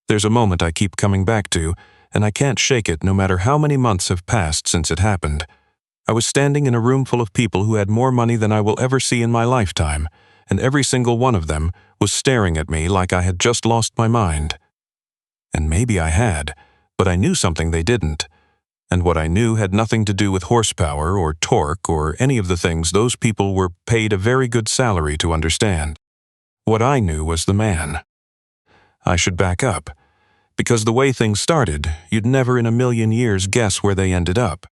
There's a moment I keep coming back to, and I can't shake it no matter how many months have passed since it happened. I was standing in a room full of people who had more money than I will ever see in my lifetime, and every single one of them was staring at me like I had just lost my mind. And maybe I had, but I knew something they didn't. And what I knew had nothing to do with horsepower or torque or any of the things those people were paid a very good salary to understand. What I knew was the man. I should back up, because the way things started, you'd never in a million years guess where they ended up.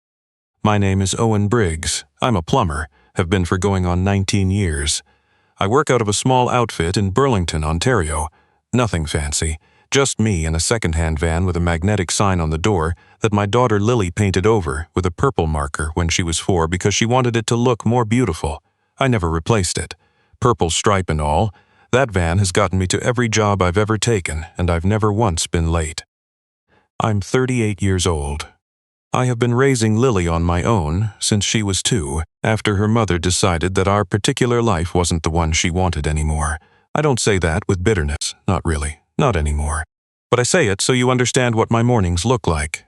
My name is Owen Briggs. I'm a plumber, have been for going on 19 years. I work out of a small outfit in Burlington, Ontario. Nothing fancy. Just me in a second-hand van with a magnetic sign on the door that my daughter Lily painted over with a purple marker when she was 4 because she wanted it to look more beautiful. I never replaced it. Purple stripe and all, that van has gotten me to every job I've ever taken, and I've never once been late. I'm 38 years old. I have been raising Lily on my own since she was 2, after her mother decided that our particular life wasn't the one she wanted anymore. I don't say that with bitterness, not really. Not anymore. But I say it so you understand what my mornings look like.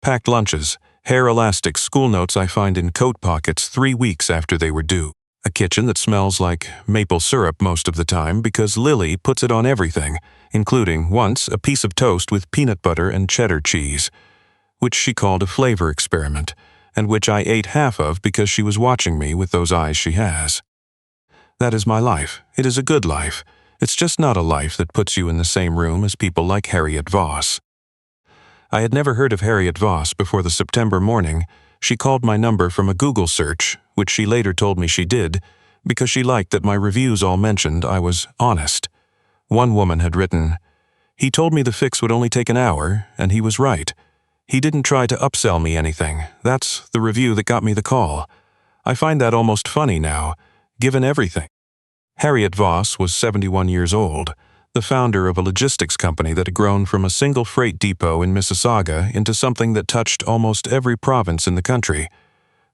Packed lunches, hair elastic school notes I find in coat pockets 3 weeks after they were due. A kitchen that smells like maple syrup most of the time because Lily puts it on everything, including once a piece of toast with peanut butter and cheddar cheese, which she called a flavor experiment, and which I ate half of because she was watching me with those eyes she has. That is my life. It is a good life. It's just not a life that puts you in the same room as people like Harriet Voss. I had never heard of Harriet Voss before the September morning she called my number from a Google search, which she later told me she did, because she liked that my reviews all mentioned I was honest. One woman had written, "He told me the fix would only take an hour, and he was right. He didn't try to upsell me anything. That's the review that got me the call. I find that almost funny now, given everything." Harriet Voss was 71 years old, the founder of a logistics company that had grown from a single freight depot in Mississauga into something that touched almost every province in the country.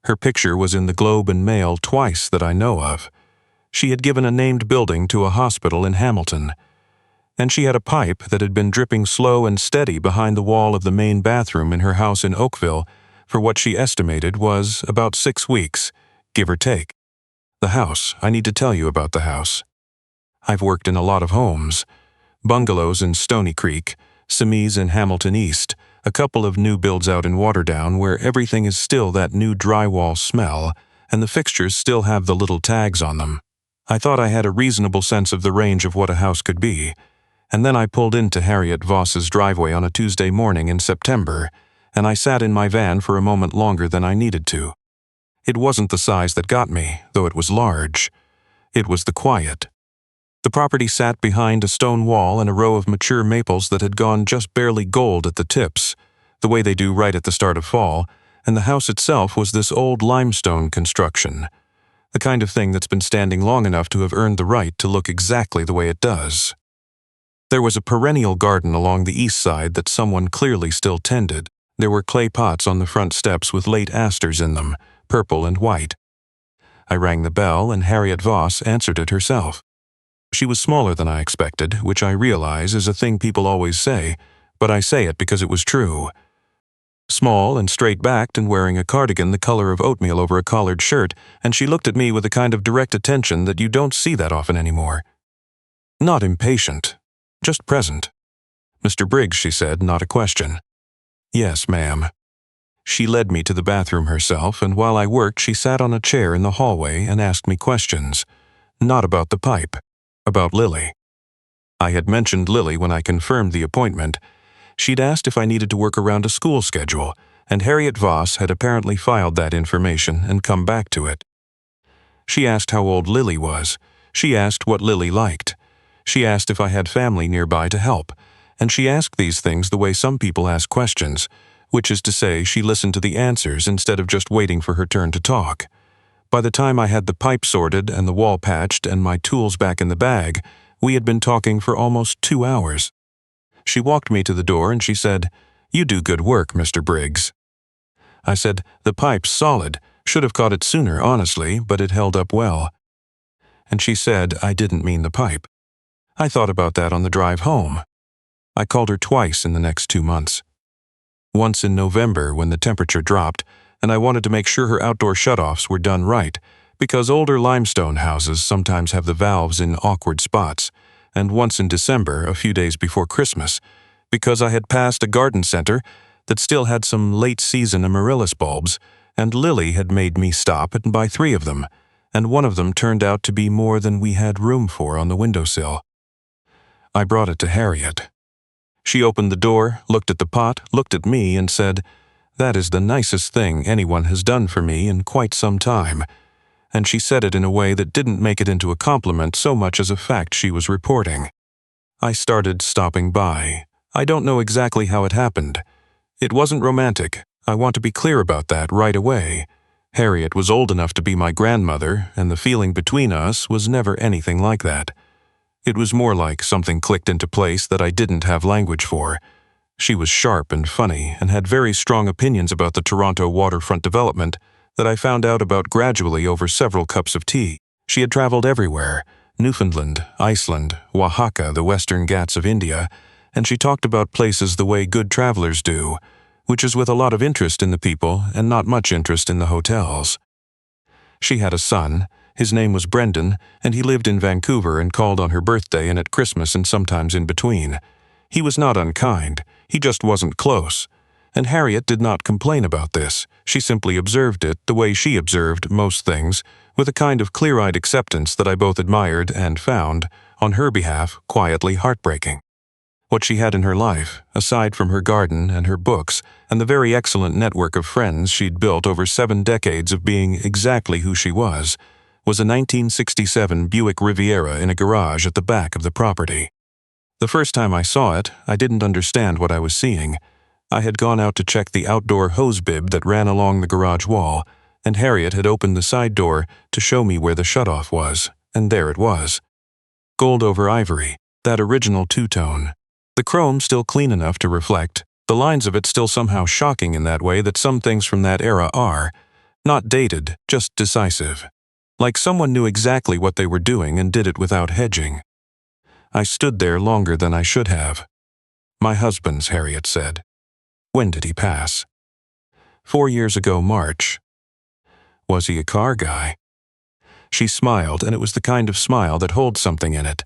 Her picture was in the Globe and Mail twice that I know of. She had given a named building to a hospital in Hamilton. And she had a pipe that had been dripping slow and steady behind the wall of the main bathroom in her house in Oakville for what she estimated was about 6 weeks, give or take. The house, I need to tell you about the house. I've worked in a lot of homes. Bungalows in Stony Creek, semis in Hamilton East, a couple of new builds out in Waterdown where everything is still that new drywall smell, and the fixtures still have the little tags on them. I thought I had a reasonable sense of the range of what a house could be, and then I pulled into Harriet Voss's driveway on a Tuesday morning in September, and I sat in my van for a moment longer than I needed to. It wasn't the size that got me, though it was large. It was the quiet. The property sat behind a stone wall and a row of mature maples that had gone just barely gold at the tips, the way they do right at the start of fall, and the house itself was this old limestone construction, the kind of thing that's been standing long enough to have earned the right to look exactly the way it does. There was a perennial garden along the east side that someone clearly still tended. There were clay pots on the front steps with late asters in them, purple and white. I rang the bell and Harriet Voss answered it herself. She was smaller than I expected, which I realize is a thing people always say, but I say it because it was true. Small and straight-backed and wearing a cardigan the color of oatmeal over a collared shirt, and she looked at me with a kind of direct attention that you don't see that often anymore. Not impatient, just present. "Mr. Briggs," she said, not a question. "Yes, ma'am." She led me to the bathroom herself, and while I worked she sat on a chair in the hallway and asked me questions. Not about the pipe. About Lily. I had mentioned Lily when I confirmed the appointment. She'd asked if I needed to work around a school schedule, and Harriet Voss had apparently filed that information and come back to it. She asked how old Lily was. She asked what Lily liked. She asked if I had family nearby to help, and she asked these things the way some people ask questions, which is to say she listened to the answers instead of just waiting for her turn to talk. By the time I had the pipe sorted and the wall patched and my tools back in the bag, we had been talking for almost 2 hours. She walked me to the door and she said, "You do good work, Mr. Briggs." I said, "The pipe's solid. Should have caught it sooner, honestly, but it held up well." And she said I didn't mean the pipe. I thought about that on the drive home. I called her twice in the next 2 months. Once in November when the temperature dropped, and I wanted to make sure her outdoor shutoffs were done right, because older limestone houses sometimes have the valves in awkward spots, and once in December, a few days before Christmas, because I had passed a garden center that still had some late-season amaryllis bulbs, and Lily had made me stop and buy 3 of them, and one of them turned out to be more than we had room for on the windowsill. I brought it to Harriet. She opened the door, looked at the pot, looked at me, and said, "That is the nicest thing anyone has done for me in quite some time." And she said it in a way that didn't make it into a compliment so much as a fact she was reporting. I started stopping by. I don't know exactly how it happened. It wasn't romantic. I want to be clear about that right away. Harriet was old enough to be my grandmother, and the feeling between us was never anything like that. It was more like something clicked into place that I didn't have language for. She was sharp and funny and had very strong opinions about the Toronto waterfront development that I found out about gradually over several cups of tea. She had traveled everywhere, Newfoundland, Iceland, Oaxaca, the Western Ghats of India, and she talked about places the way good travelers do, which is with a lot of interest in the people and not much interest in the hotels. She had a son. His name was Brendan, and he lived in Vancouver and called on her birthday and at Christmas and sometimes in between. He was not unkind, he just wasn't close. And Harriet did not complain about this. She simply observed it the way she observed most things, with a kind of clear-eyed acceptance that I both admired and found, on her behalf, quietly heartbreaking. What she had in her life, aside from her garden and her books and the very excellent network of friends she'd built over 7 decades of being exactly who she was a 1967 Buick Riviera in a garage at the back of the property. The first time I saw it, I didn't understand what I was seeing. I had gone out to check the outdoor hose bib that ran along the garage wall, and Harriet had opened the side door to show me where the shutoff was, and there it was. Gold over ivory, that original two-tone. The chrome still clean enough to reflect, the lines of it still somehow shocking in that way that some things from that era are, not dated, just decisive. Like someone knew exactly what they were doing and did it without hedging. I stood there longer than I should have. "My husband's," Harriet said. "When did he pass?" 4 years ago, March." "Was he a car guy?" She smiled, and it was the kind of smile that holds something in it.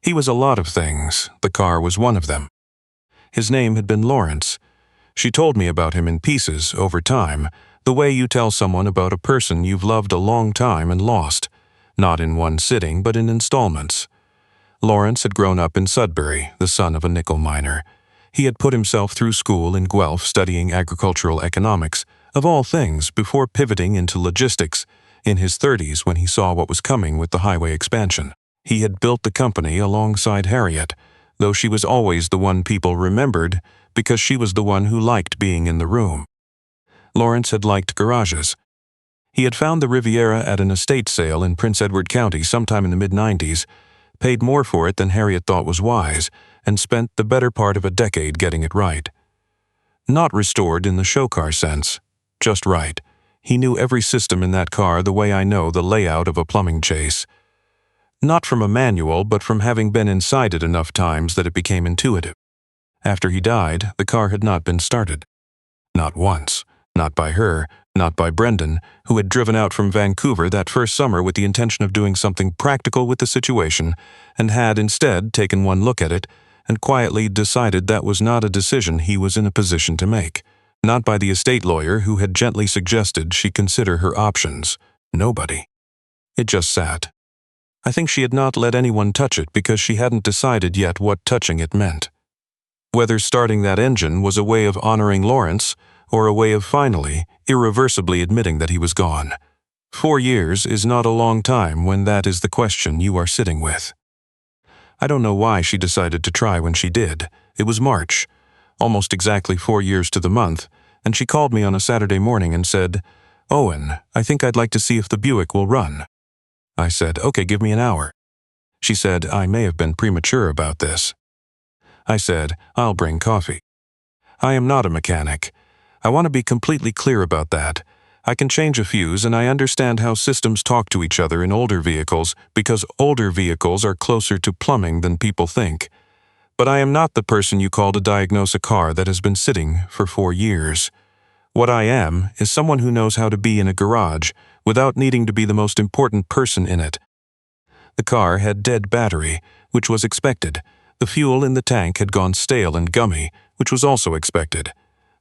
"He was a lot of things. The car was one of them. His name had been Lawrence. She told me about him in pieces, over time, the way you tell someone about a person you've loved a long time and lost, not in one sitting but in installments. Lawrence had grown up in Sudbury, the son of a nickel miner. He had put himself through school in Guelph studying agricultural economics, of all things, before pivoting into logistics in his 30s when he saw what was coming with the highway expansion. He had built the company alongside Harriet, though she was always the one people remembered because she was the one who liked being in the room. Lawrence had liked garages. He had found the Riviera at an estate sale in Prince Edward County sometime in the mid-90s, paid more for it than Harriet thought was wise, and spent the better part of a decade getting it right. Not restored in the show car sense, just right. He knew every system in that car the way I know the layout of a plumbing chase. Not from a manual, but from having been inside it enough times that it became intuitive. After he died, the car had not been started. Not once. Not by her, not by Brendan, who had driven out from Vancouver that first summer with the intention of doing something practical with the situation, and had instead taken one look at it and quietly decided that was not a decision he was in a position to make. Not by the estate lawyer who had gently suggested she consider her options. Nobody. It just sat. I think she had not let anyone touch it because she hadn't decided yet what touching it meant. Whether starting that engine was a way of honoring Lawrence, or a way of finally, irreversibly admitting that he was gone. 4 years is not a long time when that is the question you are sitting with. I don't know why she decided to try when she did. It was March, almost exactly 4 years to the month, and she called me on a Saturday morning and said, "Owen, I think I'd like to see if the Buick will run." I said, "Okay, give me an hour." She said, "I may have been premature about this." I said, "I'll bring coffee." I am not a mechanic. I want to be completely clear about that. I can change a fuse, and I understand how systems talk to each other in older vehicles because older vehicles are closer to plumbing than people think. But I am not the person you call to diagnose a car that has been sitting for 4 years. What I am is someone who knows how to be in a garage without needing to be the most important person in it. The car had dead battery, which was expected. The fuel in the tank had gone stale and gummy, which was also expected.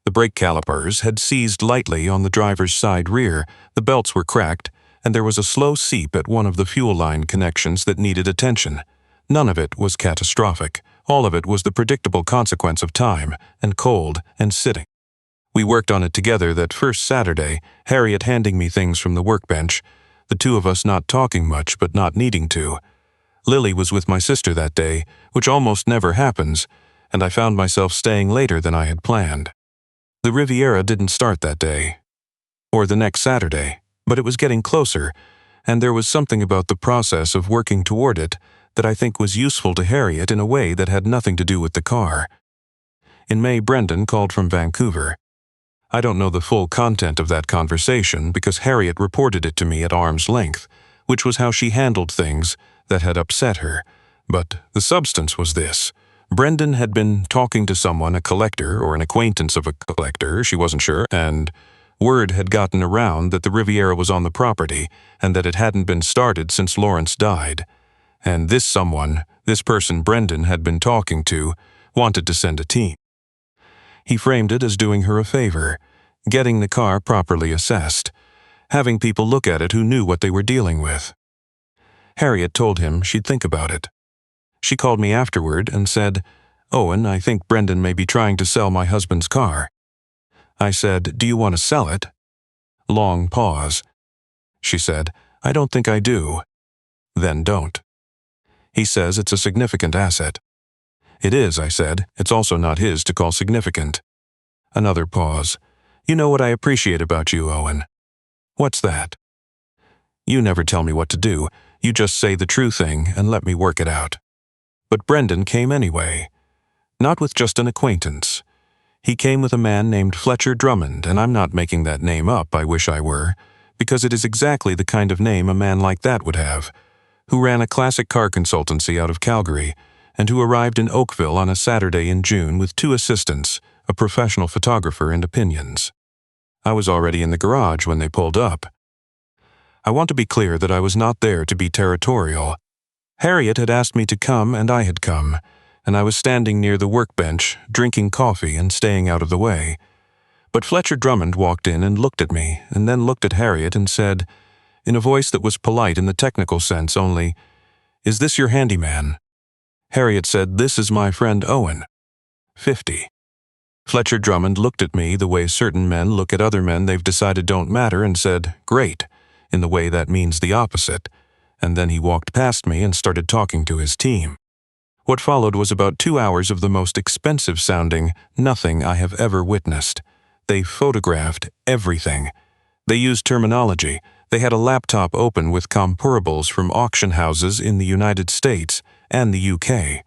The brake calipers had seized lightly on the driver's side rear, the belts were cracked, and there was a slow seep at one of the fuel line connections that needed attention. None of it was catastrophic. All of it was the predictable consequence of time, and cold, and sitting. We worked on it together that first Saturday, Harriet handing me things from the workbench, the two of us not talking much but not needing to. Lily was with my sister that day, which almost never happens, and I found myself staying later than I had planned. The Riviera didn't start that day, or the next Saturday, but it was getting closer, and there was something about the process of working toward it that I think was useful to Harriet in a way that had nothing to do with the car. In May, Brendan called from Vancouver. I don't know the full content of that conversation because Harriet reported it to me at arm's length, which was how she handled things that had upset her. But the substance was this. Brendan had been talking to someone, a collector or an acquaintance of a collector, she wasn't sure, and word had gotten around that the Riviera was on the property and that it hadn't been started since Lawrence died. And this someone, this person Brendan had been talking to, wanted to send a team. He framed it as doing her a favor, getting the car properly assessed, having people look at it who knew what they were dealing with. Harriet told him she'd think about it. She called me afterward and said, "Owen, I think Brendan may be trying to sell my husband's car." I said, "Do you want to sell it?" Long pause. She said, "I don't think I do." "Then don't." He says it's a significant asset. "It is," I said. "It's also not his to call significant." Another pause. "You know what I appreciate about you, Owen." "What's that?" "You never tell me what to do. You just say the true thing and let me work it out." But Brendan came anyway. Not with just an acquaintance. He came with a man named Fletcher Drummond, and I'm not making that name up, I wish I were, because it is exactly the kind of name a man like that would have, who ran a classic car consultancy out of Calgary, and who arrived in Oakville on a Saturday in June with 2 assistants, a professional photographer and opinions. I was already in the garage when they pulled up. I want to be clear that I was not there to be territorial. Harriet had asked me to come, and I had come, and I was standing near the workbench, drinking coffee and staying out of the way. But Fletcher Drummond walked in and looked at me, and then looked at Harriet and said, in a voice that was polite in the technical sense only, "Is this your handyman?" Harriet said, "This is my friend Owen, 50. Fletcher Drummond looked at me the way certain men look at other men they've decided don't matter and said, "Great," in the way that means the opposite, and then he walked past me and started talking to his team. What followed was about 2 hours of the most expensive-sounding nothing I have ever witnessed. They photographed everything. They used terminology. They had a laptop open with comparables from auction houses in the United States and the UK.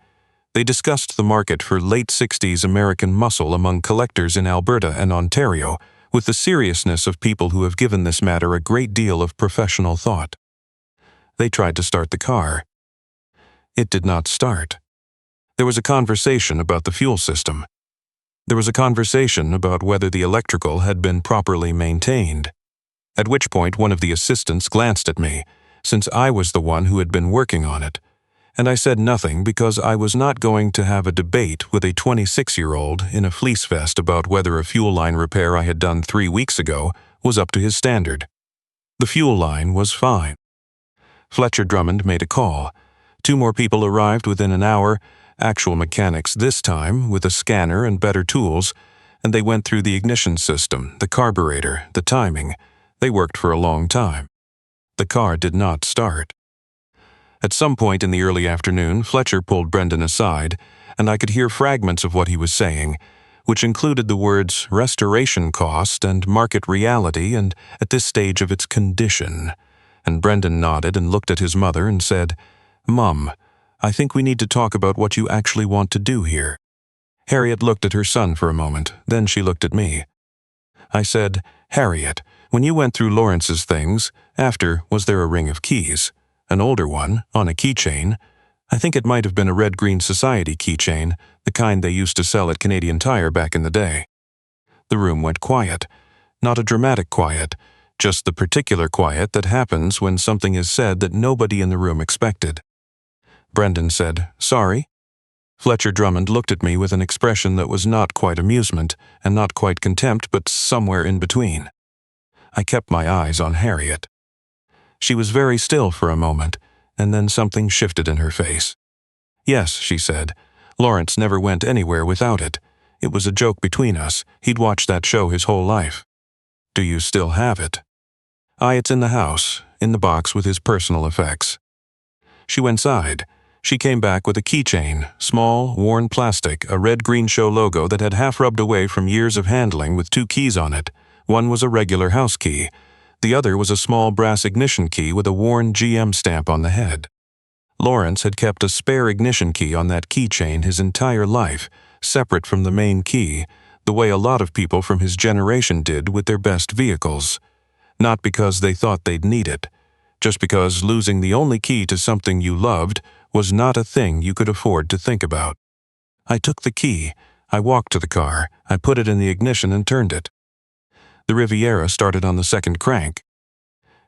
They discussed the market for late 60s American muscle among collectors in Alberta and Ontario with the seriousness of people who have given this matter a great deal of professional thought. They tried to start the car. It did not start. There was a conversation about the fuel system. There was a conversation about whether the electrical had been properly maintained. At which point one of the assistants glanced at me, since I was the one who had been working on it, and I said nothing because I was not going to have a debate with a 26-year-old in a fleece vest about whether a fuel line repair I had done 3 weeks ago was up to his standard. The fuel line was fine. Fletcher Drummond made a call. 2 more people arrived within an hour, actual mechanics this time, with a scanner and better tools, and they went through the ignition system, the carburetor, the timing. They worked for a long time. The car did not start. At some point in the early afternoon, Fletcher pulled Brendan aside, and I could hear fragments of what he was saying, which included the words restoration cost and market reality and at this stage of its condition. And Brendan nodded and looked at his mother and said, "Mum, I think we need to talk about what you actually want to do here." Harriet looked at her son for a moment, then she looked at me. I said, "Harriet, when you went through Lawrence's things, after was there a ring of keys? An older one, on a keychain. I think it might have been a Red Green Society keychain, the kind they used to sell at Canadian Tire back in the day. The room went quiet. Not a dramatic quiet, just the particular quiet that happens when something is said that nobody in the room expected. Brendan said, "Sorry?" Fletcher Drummond looked at me with an expression that was not quite amusement and not quite contempt, but somewhere in between. I kept my eyes on Harriet. She was very still for a moment, and then something shifted in her face. "Yes," she said. "Lawrence never went anywhere without it. It was a joke between us. He'd watched that show his whole life." "Do you still have it?" "It's in the house, in the box with his personal effects." She went inside. She came back with a keychain, small, worn plastic, a Red-Green Show logo that had half rubbed away from years of handling with 2 keys on it. One was a regular house key. The other was a small brass ignition key with a worn GM stamp on the head. Lawrence had kept a spare ignition key on that keychain his entire life, separate from the main key, the way a lot of people from his generation did with their best vehicles. Not because they thought they'd need it, just because losing the only key to something you loved was not a thing you could afford to think about. I took the key. I walked to the car. I put it in the ignition and turned it. The Riviera started on the second crank.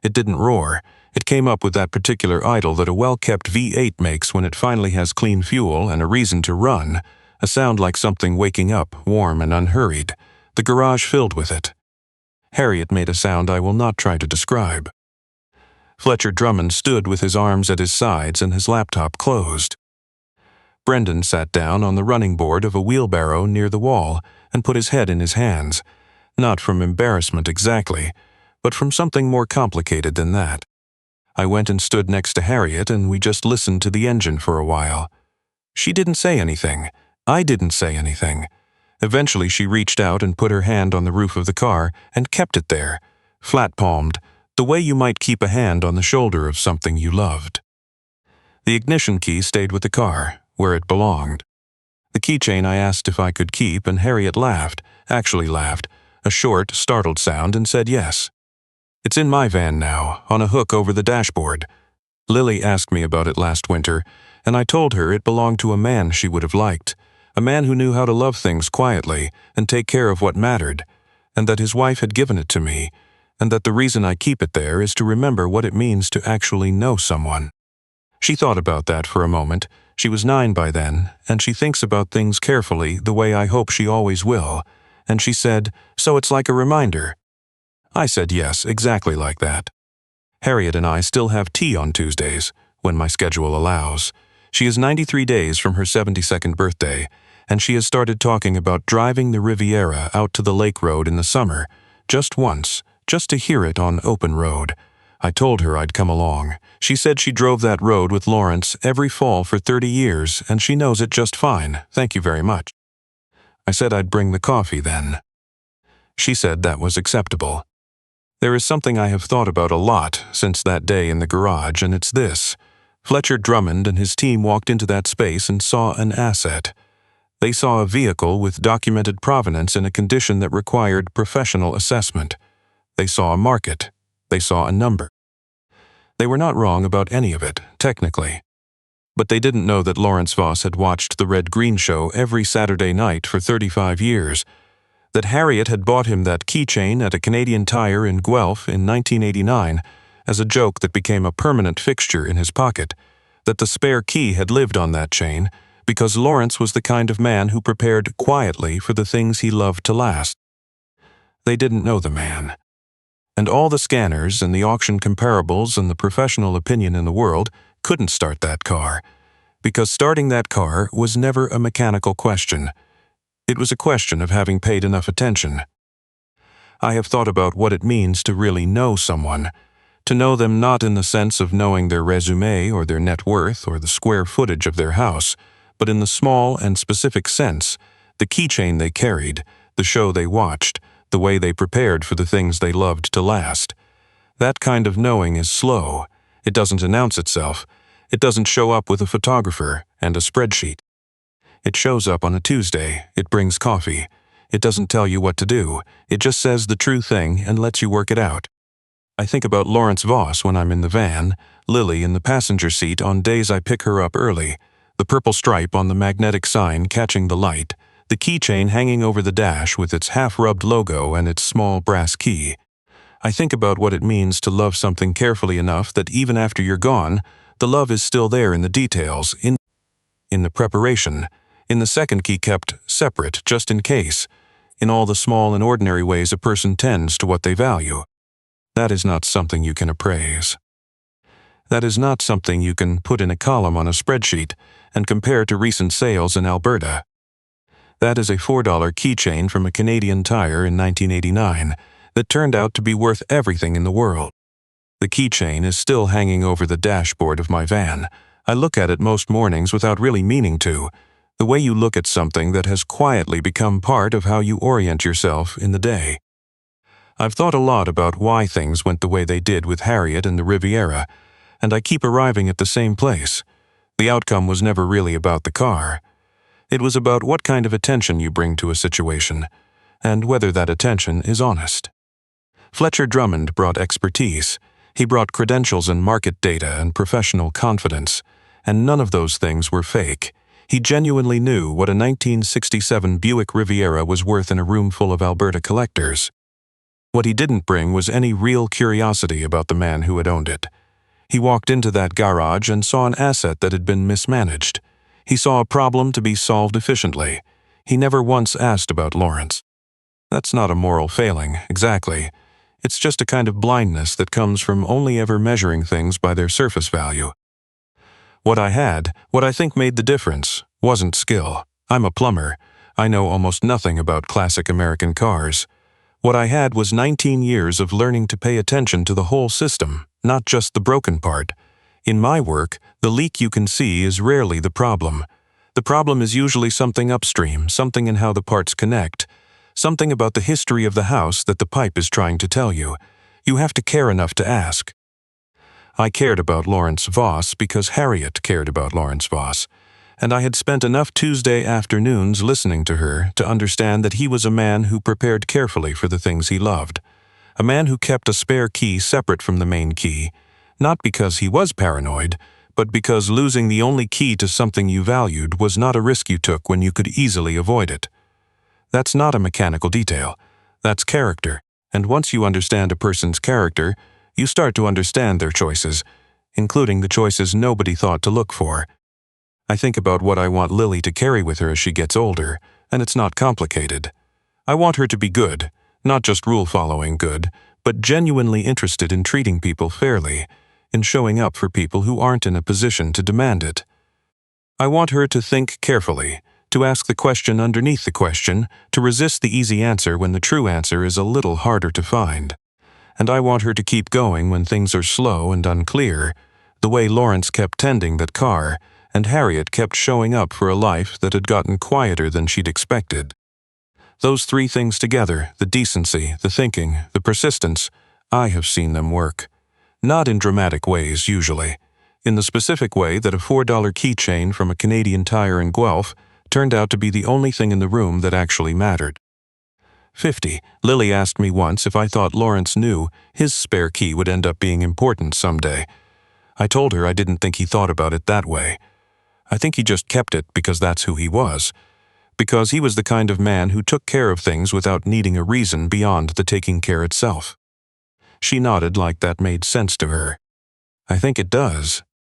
It didn't roar. It came up with that particular idle that a well-kept V8 makes when it finally has clean fuel and a reason to run, a sound like something waking up, warm and unhurried, the garage filled with it. Harriet made a sound I will not try to describe. Fletcher Drummond stood with his arms at his sides and his laptop closed. Brendan sat down on the running board of a wheelbarrow near the wall and put his head in his hands, not from embarrassment exactly, but from something more complicated than that. I went and stood next to Harriet and we just listened to the engine for a while. She didn't say anything. I didn't say anything. Eventually she reached out and put her hand on the roof of the car and kept it there, flat-palmed, the way you might keep a hand on the shoulder of something you loved. The ignition key stayed with the car, where it belonged. The keychain I asked if I could keep, and Harriet laughed, actually laughed, a short, startled sound, and said yes. "It's in my van now, on a hook over the dashboard. Lily asked me about it last winter, and I told her it belonged to a man she would have liked, a man who knew how to love things quietly and take care of what mattered, and that his wife had given it to me, and that the reason I keep it there is to remember what it means to actually know someone." She thought about that for a moment. She was 9 by then, and she thinks about things carefully the way I hope she always will, and she said, "So it's like a reminder." I said yes, exactly like that. Harriet and I still have tea on Tuesdays, when my schedule allows. She is 93 days from her 72nd birthday, and she has started talking about driving the Riviera out to the lake road in the summer, just once, just to hear it on open road. I told her I'd come along. She said she drove that road with Lawrence every fall for 30 years, and she knows it just fine, thank you very much. I said I'd bring the coffee then. She said that was acceptable. There is something I have thought about a lot since that day in the garage, and it's this. Fletcher Drummond and his team walked into that space and saw an asset. They saw a vehicle with documented provenance in a condition that required professional assessment. They saw a market. They saw a number. They were not wrong about any of it, technically. But they didn't know that Lawrence Voss had watched the Red-Green Show every Saturday night for 35 years, that Harriet had bought him that keychain at a Canadian Tire in Guelph in 1989 as a joke that became a permanent fixture in his pocket, that the spare key had lived on that chain because Lawrence was the kind of man who prepared quietly for the things he loved to last. They didn't know the man. And all the scanners and the auction comparables and the professional opinion in the world couldn't start that car, because starting that car was never a mechanical question. It was a question of having paid enough attention. I have thought about what it means to really know someone, to know them not in the sense of knowing their resume or their net worth or the square footage of their house, but in the small and specific sense, the keychain they carried, the show they watched, the way they prepared for the things they loved to last. That kind of knowing is slow. It doesn't announce itself. It doesn't show up with a photographer and a spreadsheet. It shows up on a Tuesday. It brings coffee. It doesn't tell you what to do. It just says the true thing and lets you work it out. I think about Harriet Voss when I'm in the van, Lily in the passenger seat on days I pick her up early, the purple stripe on the magnetic sign catching the light, the keychain hanging over the dash with its half-rubbed logo and its small brass key. I think about what it means to love something carefully enough that even after you're gone, the love is still there in the details, in the preparation, in the second key kept separate just in case, in all the small and ordinary ways a person tends to what they value. That is not something you can appraise. That is not something you can put in a column on a spreadsheet and compare to recent sales in Alberta. That is a $4 keychain from a Canadian Tire in 1989 that turned out to be worth everything in the world. The keychain is still hanging over the dashboard of my van. I look at it most mornings without really meaning to, the way you look at something that has quietly become part of how you orient yourself in the day. I've thought a lot about why things went the way they did with Harriet and the Riviera, and I keep arriving at the same place. The outcome was never really about the car. It was about what kind of attention you bring to a situation, and whether that attention is honest. Fletcher Drummond brought expertise. He brought credentials and market data and professional confidence, and none of those things were fake. He genuinely knew what a 1967 Buick Riviera was worth in a room full of Alberta collectors. What he didn't bring was any real curiosity about the man who had owned it. He walked into that garage and saw an asset that had been mismanaged. He saw a problem to be solved efficiently. He never once asked about Lawrence. That's not a moral failing, exactly. It's just a kind of blindness that comes from only ever measuring things by their surface value. What I had, what I think made the difference, wasn't skill. I'm a plumber. I know almost nothing about classic American cars. What I had was 19 years of learning to pay attention to the whole system, not just the broken part. In my work, the leak you can see is rarely the problem. The problem is usually something upstream, something in how the parts connect, something about the history of the house that the pipe is trying to tell you. You have to care enough to ask. I cared about Harriet Voss because Harriet cared about Harriet Voss, and I had spent enough Tuesday afternoons listening to her to understand that he was a man who prepared carefully for the things he loved, a man who kept a spare key separate from the main key, not because he was paranoid, but because losing the only key to something you valued was not a risk you took when you could easily avoid it. That's not a mechanical detail. That's character, and once you understand a person's character, you start to understand their choices, including the choices nobody thought to look for. I think about what I want Lily to carry with her as she gets older, and it's not complicated. I want her to be good, not just rule-following good, but genuinely interested in treating people fairly, in showing up for people who aren't in a position to demand it. I want her to think carefully, to ask the question underneath the question, to resist the easy answer when the true answer is a little harder to find. And I want her to keep going when things are slow and unclear, the way Lawrence kept tending that car, and Harriet kept showing up for a life that had gotten quieter than she'd expected. Those three things together, the decency, the thinking, the persistence, I have seen them work. Not in dramatic ways, usually. In the specific way that a $4 keychain from a Canadian Tire in Guelph turned out to be the only thing in the room that actually mattered. 50. Lily asked me once if I thought Lawrence knew his spare key would end up being important someday. I told her I didn't think he thought about it that way. I think he just kept it because that's who he was. Because he was the kind of man who took care of things without needing a reason beyond the taking care itself. She nodded like that made sense to her. I think it does.